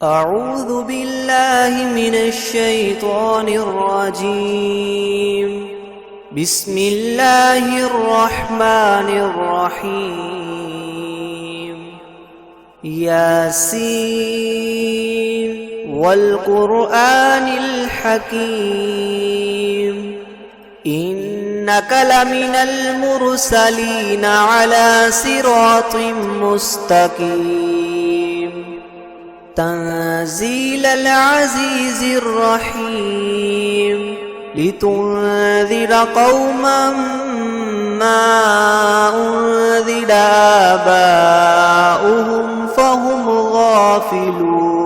أعوذ بالله من الشيطان الرجيم. بسم الله الرحمن الرحيم. ياسين والقرآن الحكيم إنك لمن المرسلين على صراط مستقيم تنزيل العزيز الرحيم لتنذر قوما ما أنذر آباؤهم فهم غافلون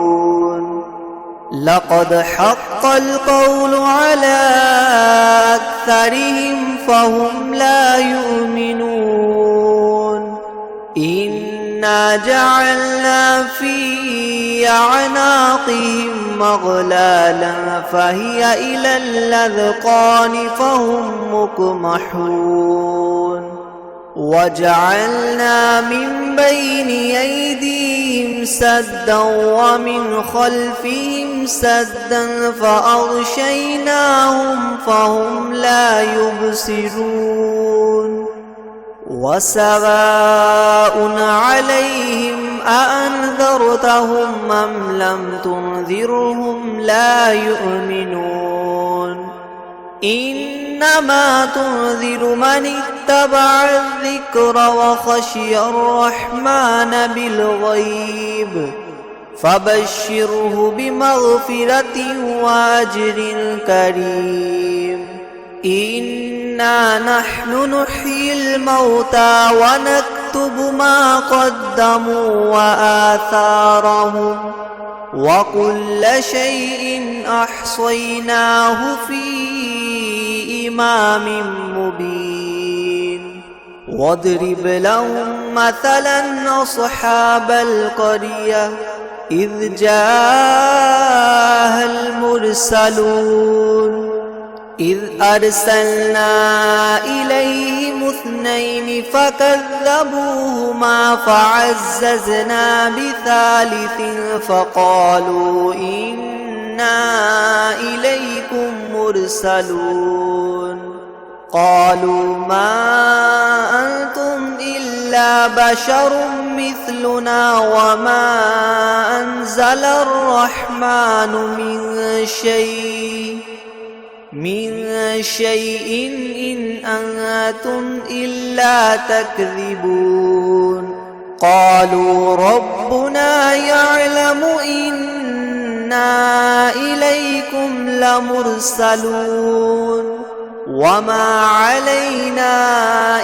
لقد حق القول على أكثرهم فهم لا يؤمنون إنا جعلنا في أعناقهم أغلالا فهي إلى الأذقان فهم مقمحون وجعلنا من بين أيديهم سدا ومن خلفهم سدا فأغشيناهم فهم لا يبصرون وسواء عليهم أأنذرتهم أم لم تنذرهم لا يؤمنون إنما تنذر من اتبع الذكر وخشي الرحمن بالغيب فبشره بمغفرة وأجر كريم إنا نحن نحيي الموتى ونكتب ما قدموا وآثارهم وكل شيء أحصيناه في إمام مبين واضرب لهم مثلا أصحاب القرية إذ جاءها المرسلون إذ أرسلنا إليهم اثنين فكذبوهما فعززنا بثالث فقالوا إنا إليكم مرسلون قالوا ما أنتم إلا بشر مثلنا وما أنزل الرحمن من شيء إن أنتم إلا تكذبون قالوا ربنا يعلم إنا إليكم لمرسلون وما علينا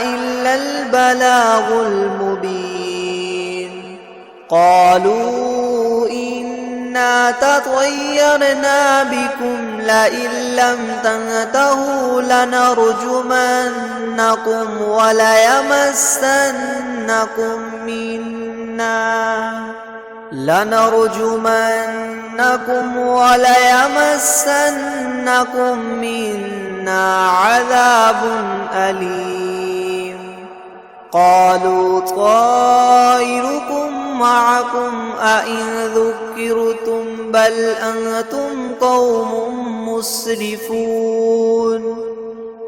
إلا البلاغ المبين قالوا إنا تطيرنا بكم لئن لم تنتهوا لنرجمنكم وليمسنكم منا عذاب أليم قالوا طائركم معكم أئن ذكرتم بل أنتم قوم مسرفون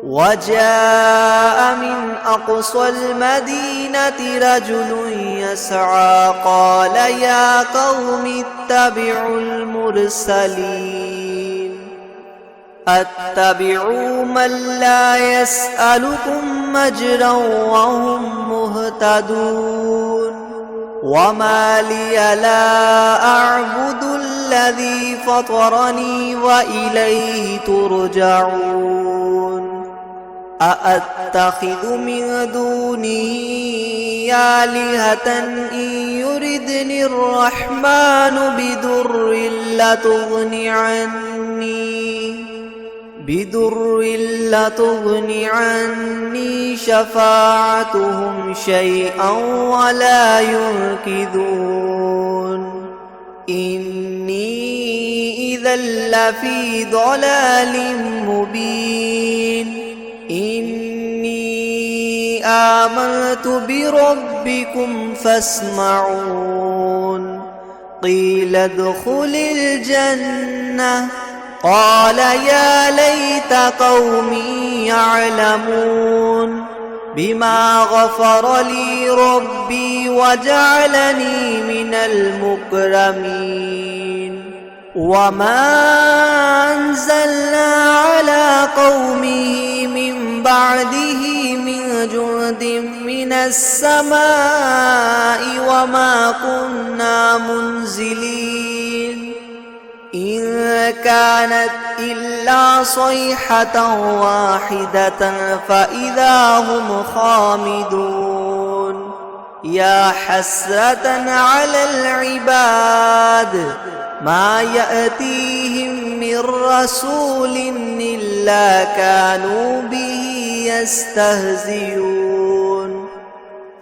وجاء من أقصى المدينة رجل يسعى قال يا قوم اتبعوا المرسلين اتبعوا من لا يسألكم أجرا وهم مهتدون وما لي لا أعبد الذي فطرني وإليه ترجعون أأتخذ من دونه آلهة إن يردني الرحمن بضر لتغن عني شفاعتهم شيئا ولا ينقذون إني إذا لفي ضلال مبين إني آمنت بربكم فاسمعون قيل ادخل الجنة قال يا ليت قومي يعلمون بما غفر لي ربي وجعلني من المكرمين وما أنزلنا على قومه من بعده من جند من السماء وما كنا منزلين إن كانت إلا صيحة واحدة فإذا هم خامدون يا حسرة على العباد ما يأتيهم من رسول إلا كانوا به يستهزئون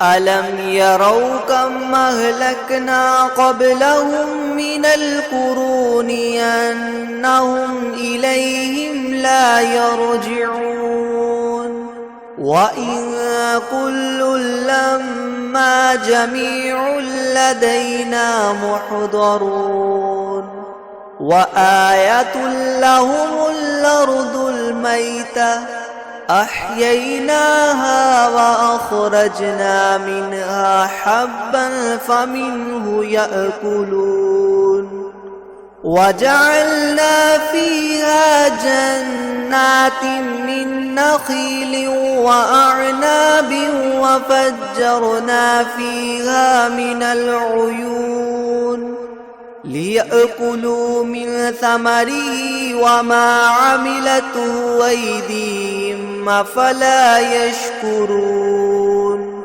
ألم يروا كم أهلكنا قبلهم من القرون أنهم إليهم لا يرجعون وإن كل لما جميع لدينا محضرون وآية لهم الأرض الميتة أحييناها وأخرجنا منها حبا فمنه يأكلون وجعلنا فيها جنات من نخيل وأعناب وفجرنا فيها من العيون ليأكلوا من ثمره وما عملته أيديهم أفلا يشكرون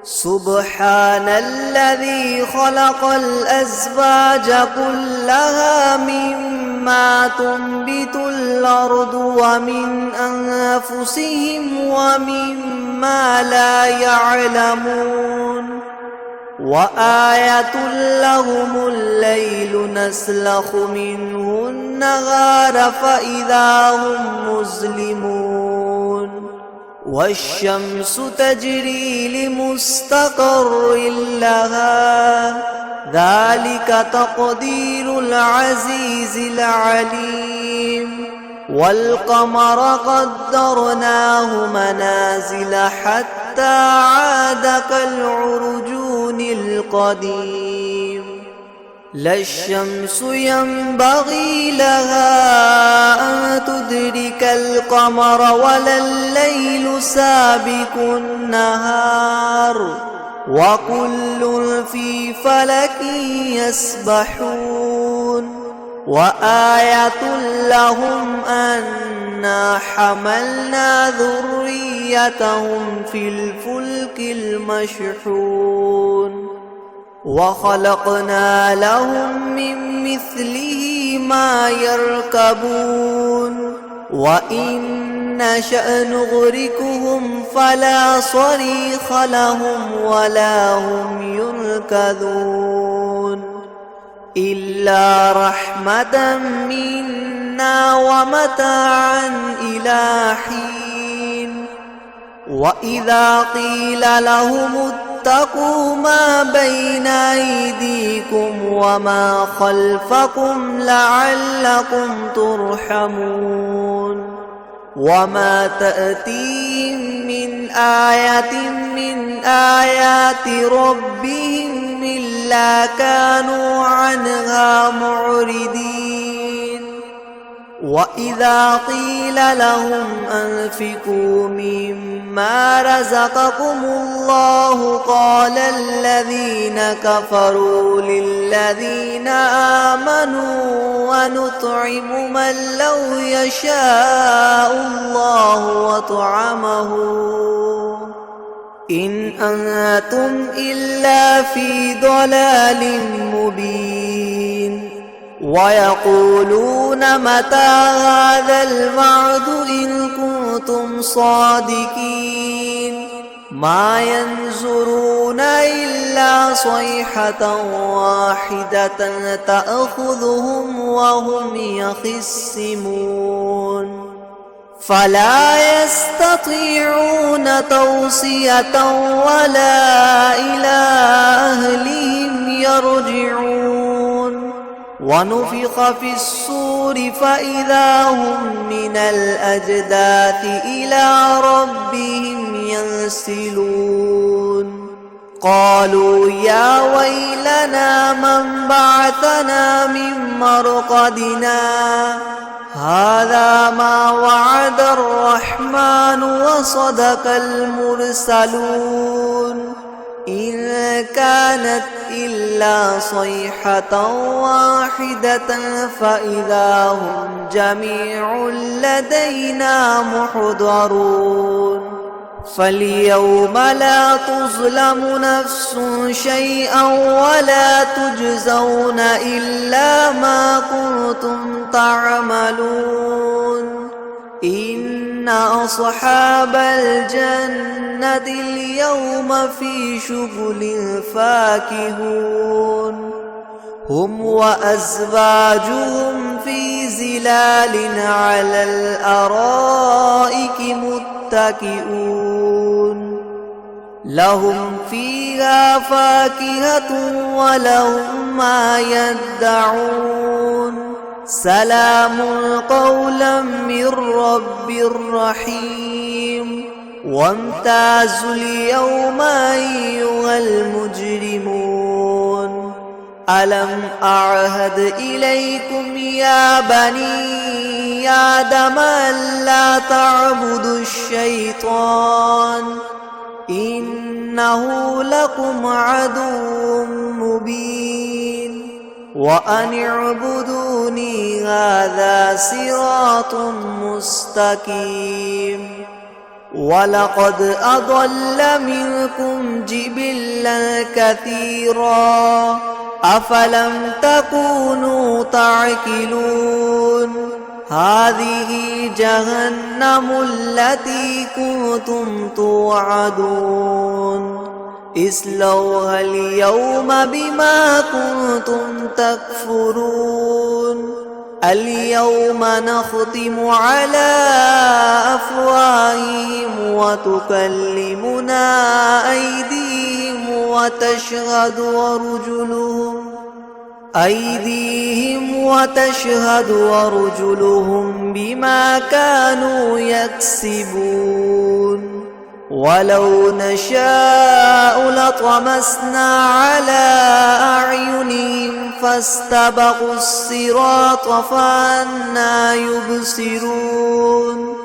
سبحان الذي خلق الأزواج كلها مما تنبت الأرض ومن أنفسهم ومما لا يعلمون وآية لهم الليل نسلخ منه النهار فإذا هم مظلمون والشمس تجري لمستقر لها ذلك تقدير العزيز العليم والقمر قدرناه منازل حتى عاد كالعرجون القديم لا الشمس ينبغي لها أن تدرك القمر ولا الليل سابق النهار وكل في فلك يسبحون وآية لهم أنا حملنا ذريتهم في الفلك المشحون وخلقنا لهم من مثله ما يركبون وإن نشأ نغرقهم فلا صريخ لهم ولا هم ينقذون إلا رحمة منا ومتاعا إلى حين وإذا قيل لهم اتقوا ما بين أيديكم وما خلفكم لعلكم ترحمون وما تأتيهم من آية من آيات ربهم إلا كانوا عنها معرضين وإذا قيل لهم أنفقوا مما رزقكم الله قال الذين كفروا للذين آمنوا ونطعم من لو يشاء الله وطعمه إن أنتم إلا في ضلال مبين ويقولون متى هذا الوعد إن كنتم صادقين ما ينظرون إلا صيحة واحدة تأخذهم وهم يخصمون فلا يستطيعون توصية ولا إلى أهلهم يرجعون ونفخ في الصور فإذا هم من الأجداث إلى ربهم ينسلون قالوا يا ويلنا من بعثنا من مرقدنا هذا ما وعد الرحمن وصدق المرسلون إن كانت إلا صيحة واحدة فإذا هم جميع لدينا محضرون فاليوم لا تظلم نفس شيئا ولا تجزون إلا ما كنتم تعملون إن أصحاب الجنة اليوم في شغل فاكهون هم وأزواجهم في زلال على الأرائك متكئون لهم فيها فاكهة ولهم ما يدعون سلام قولا من رب رحيم وامتازوا اليوم أيها المجرمون ألم أعهد إليكم يا بني آدم ألا تعبدوا الشيطان إنه لكم عدو مبين وأن اعبدوني هذا صراط مستقيم ولقد أضل منكم جبلا كثيرا أفلم تكونوا تعقلون هذه جهنم التي كنتم توعدون اصلوها اليوم بما كنتم تكفرون اليوم نختم على أفواههم وتكلمنا أيديهم وتشهد أرجلهم بما كانوا يكسبون ولو نشاء لطمسنا على أعينهم فاستبقوا الصراط فأنى يبصرون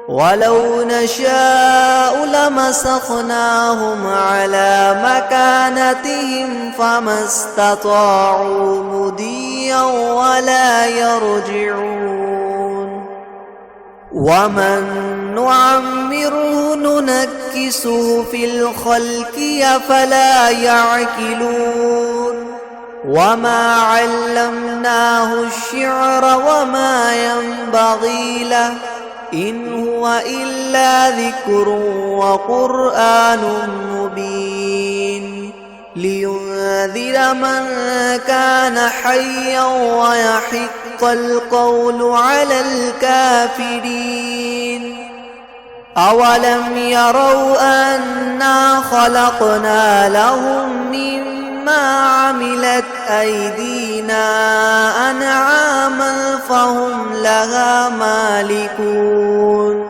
ولو نشاء لمسخناهم على مكانتهم فما استطاعوا مضيا ولا يرجعون ومن نعمره ننكسه في الخلق أفلا يعقلون وما علمناه الشعر وما ينبغي له إن هو إلا ذكر وقرآن مبين لينذر من كان حيا ويحق القول على الكافرين أولم يروا أنا خلقنا لهم مما عملت أيدينا أنعاما فهم لها مالكون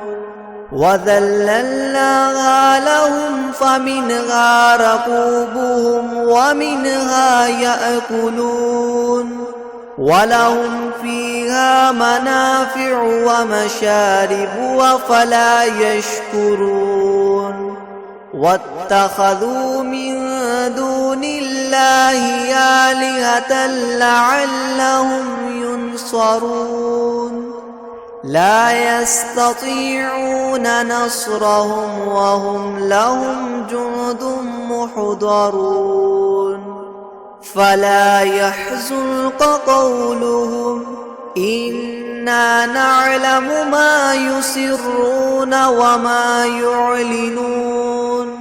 وذللناها لهم فمنها ركوبهم ومنها يأكلون ولهم فيها منافع ومشارب وفلا يشكرون واتخذوا من دون الله آلهة لعلهم ينصرون لا يستطيعون نصرهم وهم لهم جند محضرون فلا يحزنك قولهم إنا نعلم ما يسرون وما يعلنون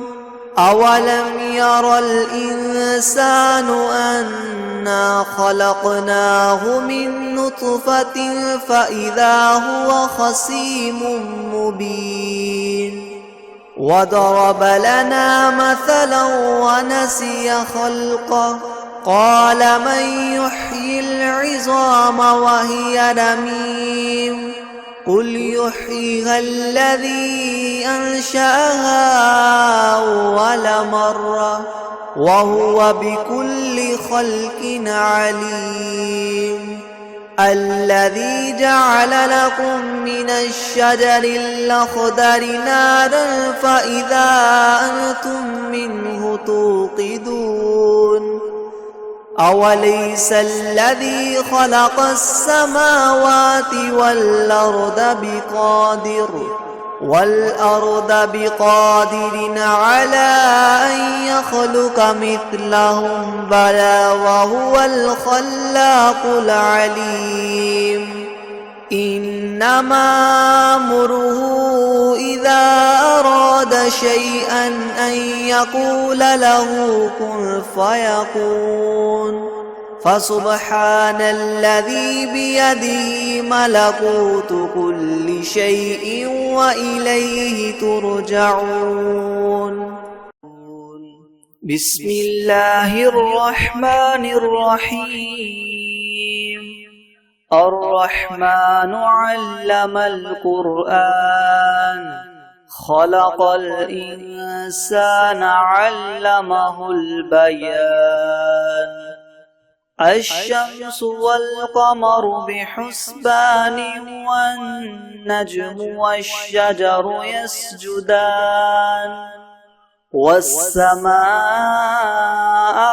أولم ير الإنسان أنا خلقناه من نطفة فإذا هو خصيم مبين وضرب لنا مثلا ونسي خلقه قال من يحيي العظام وهي رميم قل يحييها الذي أنشأها أول مرة وهو بكل خلق عليم الذي جعل لكم من الشجر الأخضر نارا فإذا أنتم منه توقدون أوليس الذي خلق السماوات والأرض بقادر على أن يخلق مثلهم بلى وهو الخلاق العليم إنما أمره إذا أراد شيئا أن يقول له كن فيكون فسبحان الذي بيده ملكوت كل شيء وإليه ترجعون بسم الله الرحمن الرحيم الرحمن علم القرآن خلق الإنسان علمه البيان الشمس والقمر بحسبان والنجم والشجر يسجدان والسماء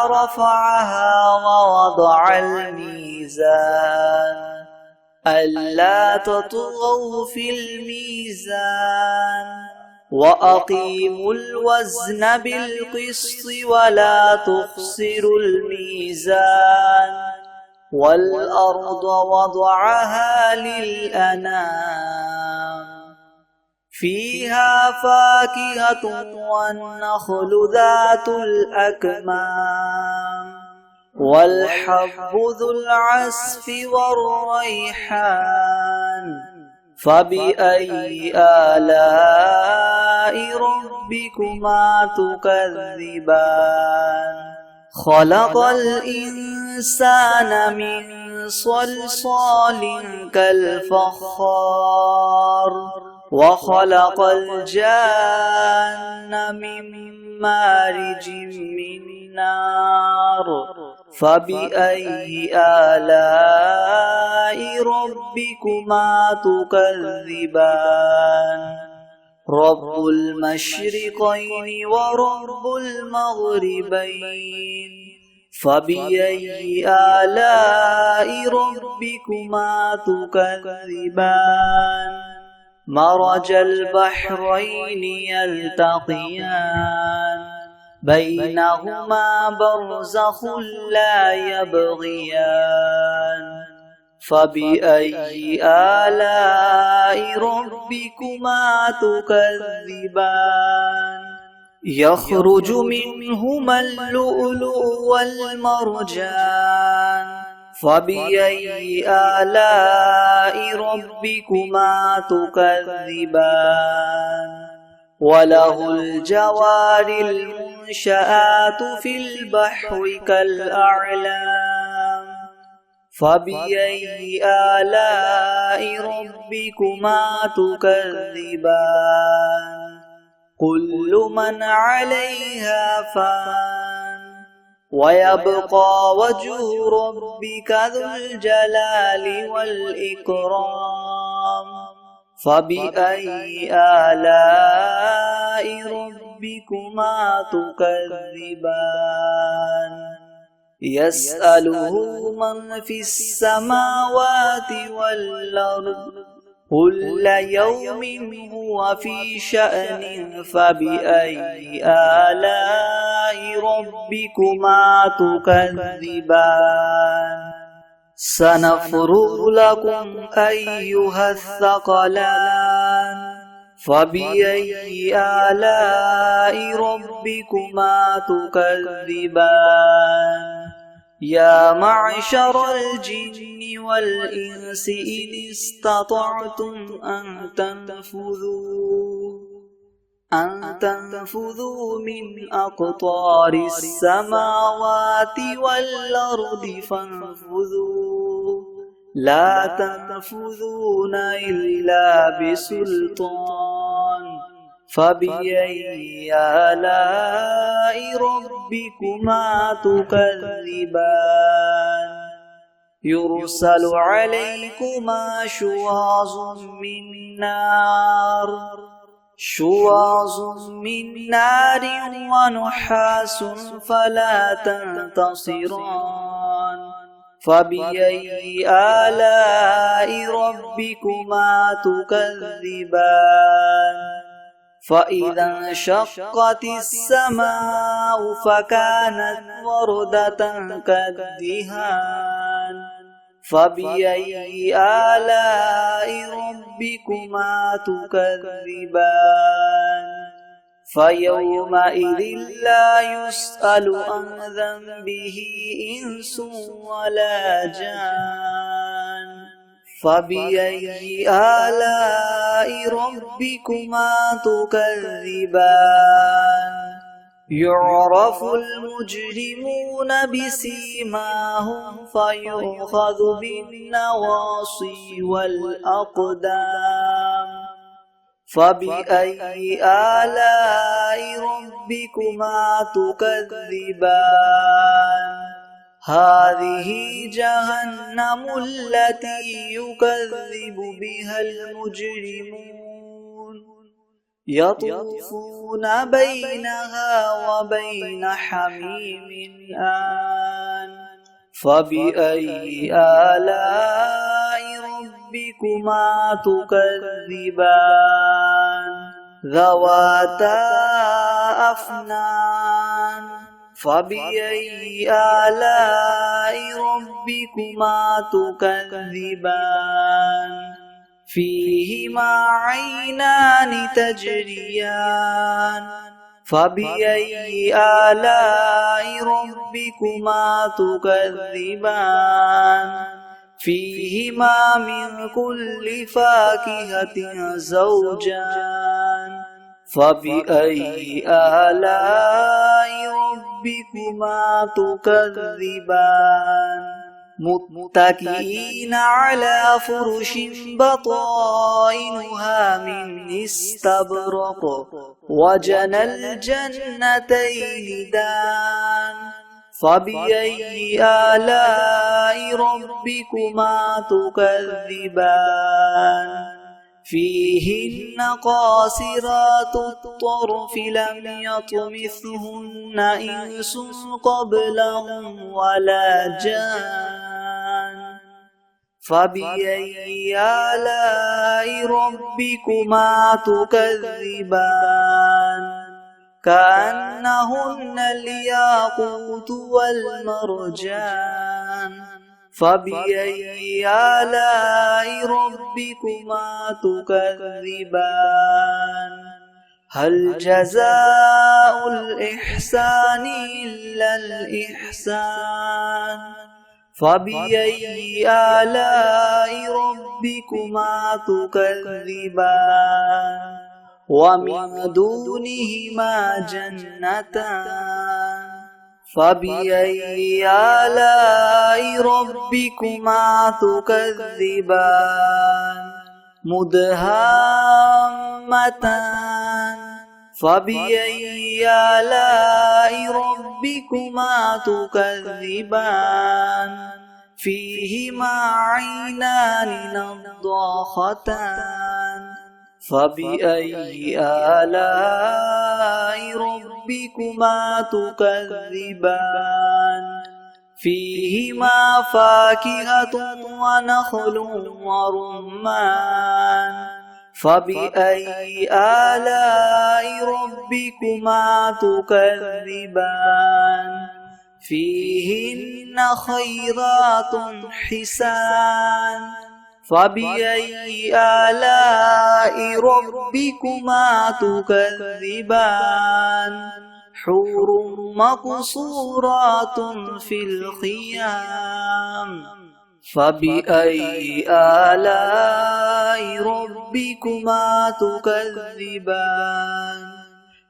رفعها ووضع الميزان ألا تطغوا في الميزان وأقيموا الوزن بالقسط ولا تخسروا الميزان والأرض وضعها للأنام فيها فاكهة والنخل ذات الأكمام والحب ذو العصف والريحان فبأي آلاء ربكما تكذبان خلق الإنسان من صلصال كالفخار وخلق الجان من مارج من نار فبأي آلاء ربكما تكذبان رب المشرقين ورب المغربين فبأي آلاء ربكما تكذبان مرج البحرين يلتقيان بينهما برزخ لا يبغيان فبأي آلاء ربكما تكذبان يخرج منهما اللؤلؤ والمرجان فبأي آلاء ربكما تكذبان وله الجوار المنشآت في البحر كالأعلام فبأي آلاء ربكما تكذبان كل من عليها فان ويبقى وجه ربك ذو الجلال والإكرام فبأي آلاء ربكما تكذبان يسأله من في السماوات والأرض كل يوم هو في شأن فبأي آلاء ربكما تكذبان سنفرغ لكم أيها الثقلان فبأي آلاء ربكما تكذبان يا معشر الجن والإنس إن استطعتم أن تنفذوا أن تنفذوا من أقطار السماوات والأرض فانفذوا لا تنفذون إلا بسلطان فبأي آلاء ربكما تكذبان يرسل عليكما شواظ من نار ونحاس فلا تنتصران فبأي آلاء ربكما تكذبان فإذا انشقت السماء فكانت وردة كالدهان فبأي آلاء ربكما تكذبان فيومئذ لا يسأل عن ذنبه إنس ولا جان فبأي آلاء ربكما تكذبان يعرف المجرمون بسيماهم فيؤخذ بالنواصي والأقدام فبأي آلاء ربكما تكذبان هذه جهنم التي يكذب بها المجرمون يطوفون بينها وبين حميم آن فبأي آلاء ربكما تكذبان ذواتا أفنان فبأي آلاء ربكما تكذبان فيهما عينان تجريان فبأي آلاء ربكما تكذبان فيهما من كل فاكهة زوجان فبأي آلاء ربكما تكذبان متكئين على فرش بطائنها من استبرق وجنى الجنتين دان فبأي آلاء ربكما تكذبان فيهن قاصرات الطرف لم يطمثهن إنس قبلهم ولا جان فبأي آلاء ربكما تكذبان كأنهن الياقوت والمرجان فبأي آلاء ربكما تكذبان هل جزاء الإحسان إلا الإحسان فبأي آلاء ربكما تكذبان ومن دونهما جنتان فبأي آلاء ربكما تكذبان مدهامتان فبأي آلاء ربكما تكذبان فيهما عينان نضاختان فبأي آلاء ربكما تكذبان فيهما فاكهة ونخل ورمان فبأي آلاء ربكما تكذبان فيهن خيرات حسان فبأي آلاء ربكما تكذبان حور مقصورات في الخيام فبأي آلاء ربكما تكذبان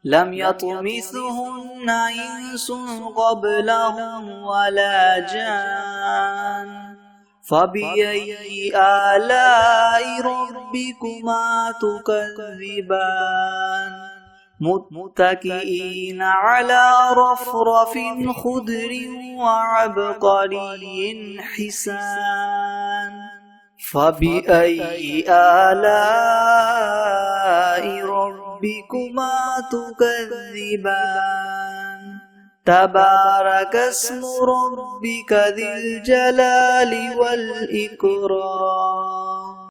لم يطمثهن إنس قبلهم ولا جان فبأي آلاء ربكما تكذبان متكئين على رفرف خضر وعبقري حسان فبأي آلاء ربكما تكذبان تبارك اسم ربك ذي الجلال والإكرام